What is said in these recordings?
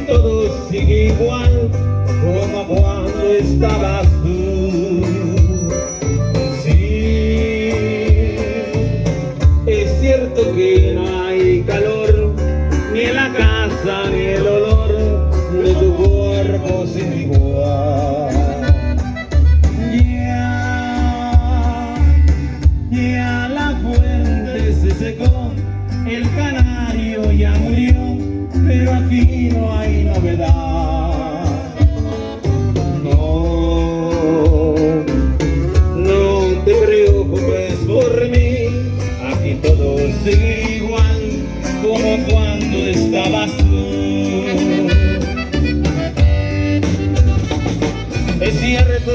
todo sigue igual como cuando estabas tú. Sí, es cierto que no hay calor, ni en la casa ni el olor de tu cuerpo sigue igual. Ya la fuente se secó, el canario ya murió, pero aquí no hay novedad. No te preocupes por mí, aquí todo sigue igual como cuando estabas tú. Es cierto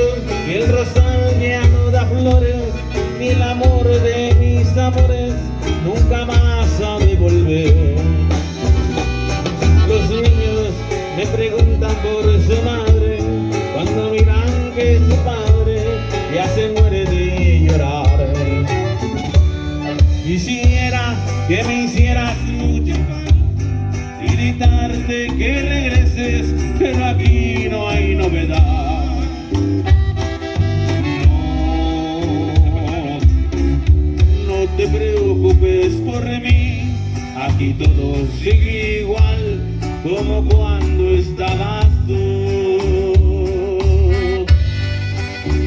que el rosal ya no da flores, ni el amor de mis amores nunca más ha de volver. Los niños me preguntan por su madre, cuando miran que su padre ya se muere de llorar. Quisiera que me hicieras mucho y gritarte que regreses, pero aquí no hay novedad. No te preocupes por mí, aquí todo sigue igual como cuando estabas tú.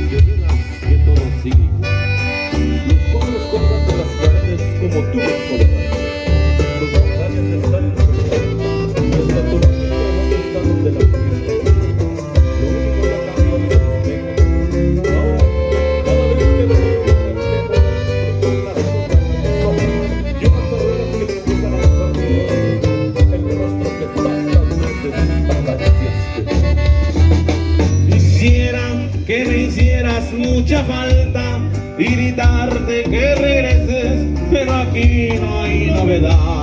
De veras que todo sigue igual. Los cuadros colgan de las paredes como tú los colgaste. Los bancarios están en su lugar. Los tatuajes no están donde la pusiste. Lo único que ha cambiado es el espejo. Ahora, cada vez que lo veo en el espejo, yo más sabrás que me empiezan a pasar el rostro que tantas veces acariciaste. Quisiera que me hicieras mucha falta y gritarte que regreses, pero aquí no hay novedad.